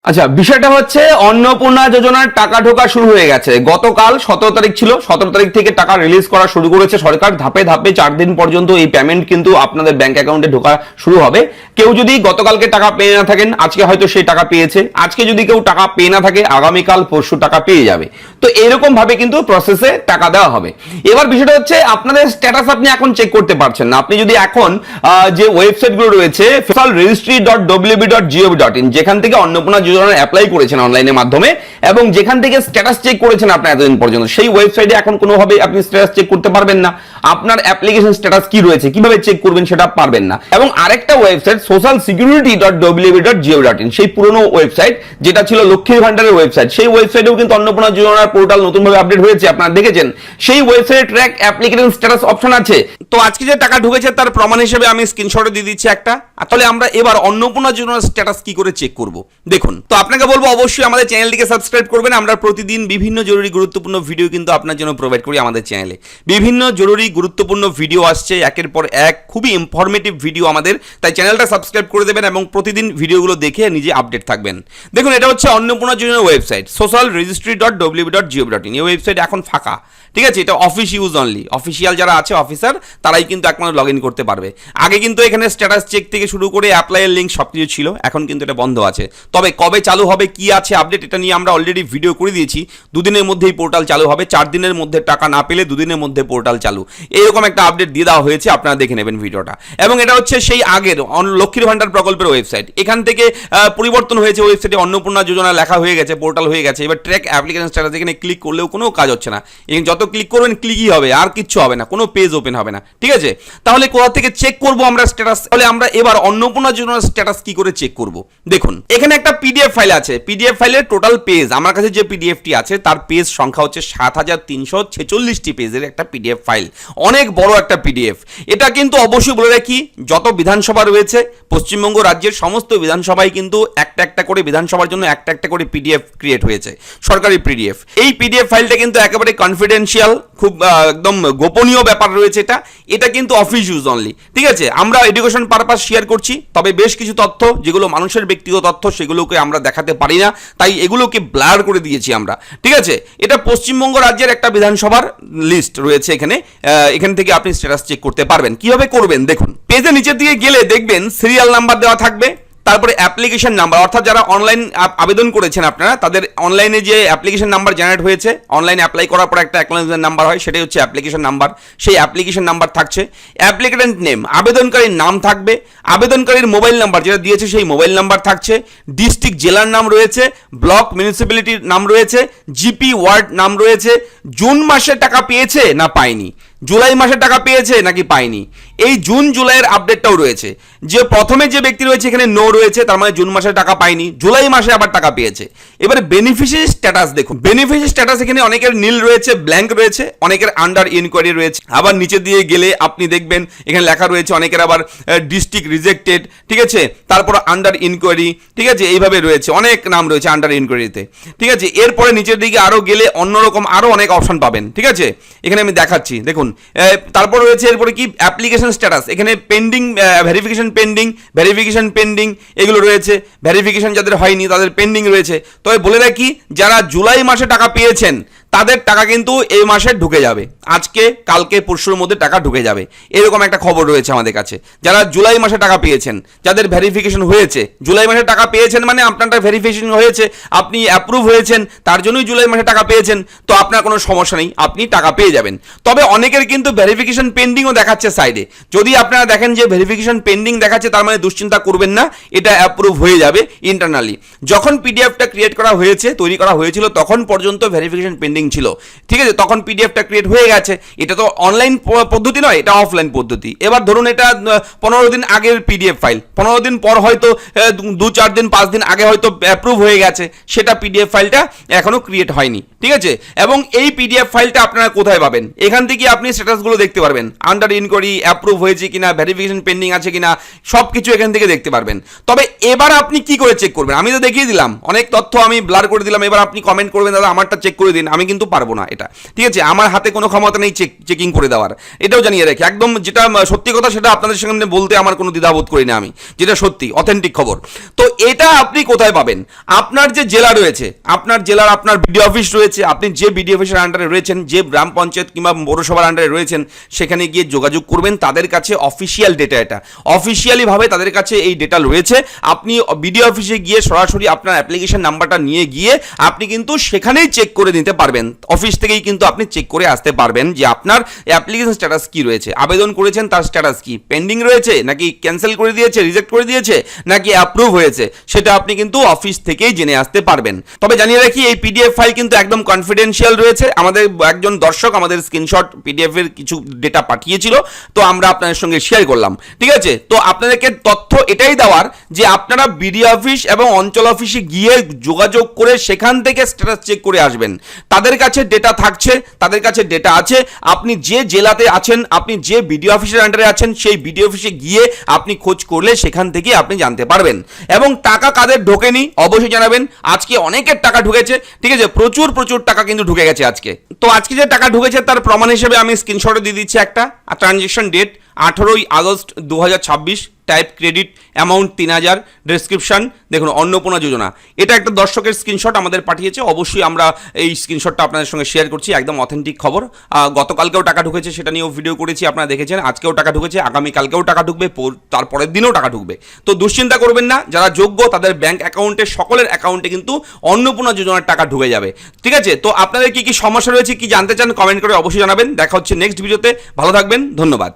আচ্ছা, বিষয়টা হচ্ছে অন্নপূর্ণা যোজনার টাকা ঢোকা শুরু হয়ে গেছে। গতকাল 17 তারিখ ছিল, 17 তারিখ থেকে টাকা রিলিজ করা শুরু করেছে সরকার। ধাপে ধাপে 4 দিন পর্যন্ত এই পেমেন্ট কিন্তু আপনাদের ব্যাংক অ্যাকাউন্টে ঢোকা শুরু হবে। কেউ যদি গতকালকে টাকা পেয়ে না থাকেন, আজকে হয়তো সেই টাকা পেয়েছে। আজকে যদি কেউ টাকা পেয়ে না থাকে, আগামীকাল পরশু টাকা পেয়ে যাবে। তো এরকম ভাবে কিন্তু প্রসেসে টাকা দেওয়া হবে। এবার বিষয়টা হচ্ছে আপনাদের স্ট্যাটাস আপনি এখন চেক করতে পারছেন না। আপনি যদি এখন যে ওয়েবসাইটগুলো রয়েছে federalregistry.wb.gov.in, যেখান থেকে অন্নপূর্ণা যোজনা অ্যাপ্লাই করেছেন অনলাইনের মাধ্যমে এবং যেখান থেকে স্ট্যাটাস চেক করেছেন আপনি এতদিন পর্যন্ত, সেই ওয়েবসাইটে এখন কোনোভাবে আপনি স্ট্যাটাস চেক করতে পারবেন না। আপনার অ্যাপ্লিকেশন স্ট্যাটাস কি রয়েছে, কিভাবে চেক করবেন সেটা পারবেন না। এবং আরেকটা ওয়েবসাইট socialsecurity.wb.gov.in, সেই পুরনো ওয়েবসাইট যেটা ছিল লক্ষ্মীর ভান্ডারের ওয়েবসাইট, সেই ওয়েবসাইটেও কিন্তু অন্নপূর্ণা যোজনার পোর্টাল নতুনভাবে আপডেট হয়েছে, আপনারা দেখেছেন। সেই ওয়েবসাইটে ট্র্যাক অ্যাপ্লিকেশন স্ট্যাটাস অপশন আছে। তো আজকে যে টাকা ঢুকেছে তার প্রমাণ হিসেবে আমি স্ক্রিনশটে দিয়ে দিচ্ছি একটা। তাহলে আমরা এবার অন্নপূর্ণা যোজনার স্ট্যাটাস কি করে চেক করব দেখুন। তো আপনাকে বলবো অবশ্যই আমাদের চ্যানেলটিকে সাবস্ক্রাইব করবেন। আমরা প্রতিদিন বিভিন্ন জরুরি গুরুত্বপূর্ণ ভিডিও কিন্তু আপনার জন্য প্রোভাইড করি আমাদের চ্যানেলে। বিভিন্ন জরুরি গুরুত্বপূর্ণ ভিডিও আসছে একের পর এক, খুবই ইনফরমেটিভ ভিডিও আমাদের, তাই চ্যানেলটা সাবস্ক্রাইব করে দেবেন এবং প্রতিদিন ভিডিওগুলো দেখে নিজে আপডেট থাকবেন। দেখুন, এটা হচ্ছে অন্নপূর্ণা যোজনার ওয়েবসাইট socialregistry.wb.gov.in। এই ওয়েবসাইট এখন ফাঁকা, ঠিক আছে? এটা অফিস ইউজ অনলি, অফিসিয়াল যারা আছে অফিসার তারাই কিন্তু একমাত্র লগ ইন করতে পারবে। আগে কিন্তু এখানে স্ট্যাটাস চেক থেকে শুরু করে অ্যাপ্লাইয়ের লিঙ্ক সব কিছু ছিল, এখন কিন্তু এটা বন্ধ আছে। তবে কবে চালু হবে, কি আছে আপডেট, এটা নিয়ে আমরা অলরেডি ভিডিও করে দিয়েছি। দুদিনের মধ্যেই পোর্টাল চালু হবে, 4 দিনের মধ্যে টাকা না পেলে 2 দিনের মধ্যে পোর্টাল চালু, এইরকম একটা আপডেট দিয়ে দেওয়া হয়েছে, আপনারা দেখে নেবেন ভিডিওটা। এবং এটা হচ্ছে সেই আগের লক্ষ্মীর ভান্ডার প্রকল্পের ওয়েবসাইট। এখান থেকে পরিবর্তন হয়েছে, ওয়েবসাইটে অন্নপূর্ণা যোজনা লেখা হয়ে গেছে, পোর্টাল হয়ে গেছে। এবার ট্র্যাক অ্যাপ্লিকেশন স্ট্যাটাস, এখানে ক্লিক করলেও কোনো কাজ হচ্ছে না। এখানে যত ক্লিক করবেন ক্লিকই হবে, আর কিচ্ছু হবে না, কোনো পেজ ওপেন হবে না, ঠিক আছে? তাহলে কোথা থেকে চেক করব আমরা স্ট্যাটাস? তাহলে আমরা এবার অন্নপূর্ণা যোজনার স্ট্যাটাস কি করে চেক করব দেখুন। এখানে একটা পিডিএফ ফাইল আছে। পিডিএফ ফাইলের টোটাল পেজ, আমার কাছে যে পিডিএফটি আছে তার পেজ সংখ্যা হচ্ছে 7346টি পেজের একটা পিডিএফ ফাইল, অনেক বড় একটা পিডিএফ। এটা কিন্তু অবশ্যই বলে রাখি, যত বিধানসভা রয়েছে পশ্চিমবঙ্গ রাজ্যের সমস্ত বিধানসভায় কিন্তু একটা একটা করে বিধানসভার জন্য একটা একটা করে পিডিএফ ক্রিয়েট হয়েছে, সরকারি পিডিএফ। এই পিডিএফ ফাইলটা কিন্তু একেবারে কনফিডেন্সিয়াল, খুব একদম গোপনীয় ব্যাপার রয়েছে। এটা কিন্তু অফিস ইউজ অনলি, ঠিক আছে? আমরা এডুকেশন পারপাস শেয়ার করছি, তবে বেশ কিছু তথ্য যেগুলো মানুষের ব্যক্তিগত তথ্য সেগুলোকে আমরা দেখাতে পারি না, তাই এগুলোকে ব্লার করে দিয়েছি আমরা, ঠিক আছে? এটা পশ্চিমবঙ্গ রাজ্যের একটা বিধানসভার লিস্ট রয়েছে এখানে। এখান থেকে আপনি স্ট্যাটাস চেক করতে পারবেন। কিভাবে করবেন দেখুন। পেজের নিচের দিকে গেলে দেখবেন সিরিয়াল নাম্বার দেওয়া থাকবে, তারপরে অ্যাপ্লিকেশন নাম্বার, অর্থাৎ যারা অনলাইন আবেদন করেছেন আপনারা, তাদের অনলাইনে যে অ্যাপ্লিকেশন নাম্বার জেনারেট হয়েছে, অনলাইনে অ্যাপ্লাই করার পর একটা অ্যাকনোলেজমেন্ট নাম্বার হয়, সেটাই হচ্ছে অ্যাপ্লিকেশন নাম্বার। সেই অ্যাপ্লিকেশন নাম্বার থাকছে। অ্যাপ্লিকেন্ট নেম, আবেদনকারীর নাম থাকবে। আবেদনকারীর মোবাইল নাম্বার যেটা দিয়েছে সেই মোবাইল নাম্বার থাকছে। ডিস্ট্রিক্ট জেলার নাম রয়েছে, ব্লক মিউনিসিপ্যালিটির নাম রয়েছে, জিপি ওয়ার্ড নাম রয়েছে। জুন মাসে টাকা পেয়েছে না পায়নি, জুলাই মাসে টাকা পেয়েছে নাকি পায়নি, এই জুন জুলাইয়ের আপডেটটাও রয়েছে। যে প্রথমে যে ব্যক্তি রয়েছে এখানে নো রয়েছে, তার মানে জুন মাসে টাকা পায়নি, জুলাই মাসে আবার টাকা পেয়েছে। এবারে বেনিফিশিয়ারি স্ট্যাটাস দেখুন। বেনিফিশিয়ারি স্ট্যাটাস এখানে অনেকের নীল রয়েছে, ব্ল্যাঙ্ক রয়েছে, অনেকের আন্ডার ইনকোয়ারি রয়েছে। আবার নিচে দিয়ে গেলে আপনি দেখবেন এখানে লেখা রয়েছে অনেকের আবার ডিস্ট্রিক্ট রিজেক্টেড, ঠিক আছে? তারপর আন্ডার ইনকোয়ারি, ঠিক আছে? এইভাবে রয়েছে, অনেক নাম রয়েছে আন্ডার ইনকোয়ারিতে, ঠিক আছে? এরপরে নিচের দিকে আরও গেলে অন্যরকম আরও অনেক অপশন পাবেন, ঠিক আছে? এখানে আমি দেখাচ্ছি দেখুন। তারপর রয়েছে এরপরে কি অ্যাপ্লিকেশন স্ট্যাটাস, এখানে পেন্ডিং, ভেরিফিকেশন পেন্ডিং এগুলো রয়েছে। ভেরিফিকেশন যাদের হয়নি তাদের পেন্ডিং রয়েছে। তবে বলে রাখি, যারা জুলাই মাসে টাকা পেয়েছেন তাদের টাকা কিন্তু এই মাসে ঢুকে যাবে, আজকে কালকে পরশুর মধ্যে টাকা ঢুকে যাবে, এরকম একটা খবর রয়েছে আমাদের কাছে। যারা জুলাই মাসে টাকা পেয়েছেন, যাদের ভেরিফিকেশন হয়েছে, জুলাই মাসে টাকা পেয়েছেন মানে আপনারটা ভেরিফিকেশন হয়েছে, আপনি অ্যাপ্রুভ হয়েছেন, তার জন্যই জুলাই মাসে টাকা পেয়েছেন, তো আপনার কোনো সমস্যা নেই, আপনি টাকা পেয়ে যাবেন। তবে অনেকের কিন্তু ভেরিফিকেশন পেন্ডিংও দেখাচ্ছে সাইডে। যদি আপনারা দেখেন যে ভেরিফিকেশন পেন্ডিং দেখাচ্ছে, তার মানে দুশ্চিন্তা করবেন না, এটা অ্যাপ্রুভ হয়ে যাবে ইন্টারনালি। যখন পিডিএফটা ক্রিয়েট করা হয়েছে, তৈরি করা হয়েছিল, তখন পর্যন্ত ভেরিফিকেশন পেন্ডিং ছিল, ঠিক আছে? তখন পিডিএফটা ক্রিয়েট হয়ে গেছে। এটা তো অনলাইন পদ্ধতি নয়, এটা অফলাইন পদ্ধতি। এবার ধরুন এটা 15 দিন আগের পিডিএফ ফাইল, 15 দিন পর হয়তো 2-4 দিন 5 দিন আগে হয়তো অ্যাপ্রুভ হয়ে গেছে, সেটা পিডিএফ ফাইলটা এখনো ক্রিয়েট হয়নি, ঠিক আছে? এবং এই পিডিএফ ফাইলটা আপনারা কোথায় পাবেন? এখান থেকে আপনি স্ট্যাটাসগুলো দেখতে পারবেন, আন্ডার ইনকোয়ারি, অ্যাপ্রুভ হয়েছে কিনা, ভেরিফিকেশন পেন্ডিং আছে কিনা, সব কিছু এখান থেকে দেখতে পারবেন। তবে এবার আপনি কি করে চেক করবেন? আমি তো দেখিয়ে দিলাম, অনেক তথ্য আমি ব্লার করে দিলাম। এবার আপনি কমেন্ট করবেন দাদা আমারটা চেক করে দিন, আমি কিন্তু পারবো না এটা, ঠিক আছে? আমার হাতে কোনো ক্ষমতা নেই চেকিং করে দেওয়ার, এটাও জানিয়ে রাখি। একদম যেটা সত্যি কথা সেটা আপনাদের সামনে বলতে আমার কোনো দ্বিধাবোধ করি না আমি, যেটা সত্যি অথেন্টিক খবর। তো এটা আপনি কোথায় পাবেন? আপনার যে জেলা রয়েছে, আপনার জেলার আপনার বিডিও অফিস রয়েছে, আপনি যে বিডিও অফিসের আন্ডারে রয়েছেন, যে গ্রাম পঞ্চায়েত কিংবা পৌরসভার আন্ডারে রয়েছেন, সেখানে গিয়ে যোগাযোগ করবেন। তাদের কাছে অফিসিয়াল ডেটা, এটা অফিসিয়ালিভাবে তাদের কাছে এই ডেটা রয়েছে। আপনি বিডিও অফিসে গিয়ে সরাসরি আপনার অ্যাপ্লিকেশন নাম্বারটা নিয়ে গিয়ে আপনি কিন্তু সেখানেই চেক করে নিতে পারবেন। অফিস থেকেই কিন্তু আপনি চেক করে আসতে পারবেন যে আপনার অ্যাপ্লিকেশন স্ট্যাটাস কি রয়েছে, আবেদন করেছেন তার স্ট্যাটাস কি, পেন্ডিং রয়েছে নাকি ক্যান্সেল করে দিয়েছে, রিজেক্ট করে দিয়েছে নাকি অ্যাপ্রুভ হয়েছে, সেটা আপনি কিন্তু অফিস থেকেই জেনে আসতে পারবেন। তবে জানিয়ে রাখি এই পিডিএফ ফাইল কিন্তু একদম কনফিডেন্সিয়াল রয়েছে। আমাদের একজন দর্শক আমাদের স্ক্রিনশট পিডিএফ এর কিছু ডেটা পাঠিয়েছিল, তো আমরা আপনাদের সঙ্গে শেয়ার করলাম, ঠিক আছে? তো আপনাদেরকে তথ্য এটাই দেওয়ার যে আপনারা বিডিও অফিস এবং অঞ্চল অফিসে গিয়ে যোগাযোগ করে সেখান থেকে স্ট্যাটাস চেক করে আসবেন। তাদের কাছে ডেটা থাকছে, তাদের কাছে ডেটা আছে। আপনি যে জেলাতে আছেন, আপনি যে বিডিও অফিসের আন্ডারে আছেন, সেই বিডিও অফিসে গিয়ে আপনি খোঁজ করলে সেখান থেকে আপনি জানতে পারবেন। এবং টাকা কাদের ঢোকেনি অবশ্যই জানাবেন। আজকে অনেকের টাকা ঢুকেছে, ঠিক আছে? প্রচুর প্রচুর টাকা কিন্তু ঢুকে গেছে আজকে। তো আজকে যে টাকা ঢুকেছে তার প্রমাণ হিসেবে আমি স্ক্রিনশটে দিয়ে দিচ্ছি একটা ট্রানজ্যাকশন ডেট 18ই August 2026, type credit, amount 3000, description দেখুন অন্নপূর্ণা যোজনা। এটা একটা দর্শকের স্ক্রিনশট আমাদের পাঠিয়েছে, অবশ্যই আমরা এই স্ক্রিনশটটা আপনাদের সঙ্গে শেয়ার করছি, একদম অথেন্টিক খবর। গতকালকেও টাকা ঢুকেছে, সেটা নিয়েও ভিডিও করেছি, আপনারা দেখেছেন। আজকেও টাকা ঢুকেছে, আগামীকালকেও টাকা ঢুকবে, তারপরের দিনেও টাকা ঢুকবে। তো দুশ্চিন্তা করবেন না, যারা যোগ্য তাদের ব্যাংক অ্যাকাউন্টে, সকলের অ্যাকাউন্টে কিন্তু অন্নপূর্ণা যোজনার টাকা ঢুকে যাবে, ঠিক আছে? তো আপনাদের কি কি সমস্যা রয়েছে, কি জানতে চান, কমেন্ট করে অবশ্যই জানাবেন। দেখা হচ্ছে নেক্সট ভিডিওতে, ভালো থাকবেন, ধন্যবাদ।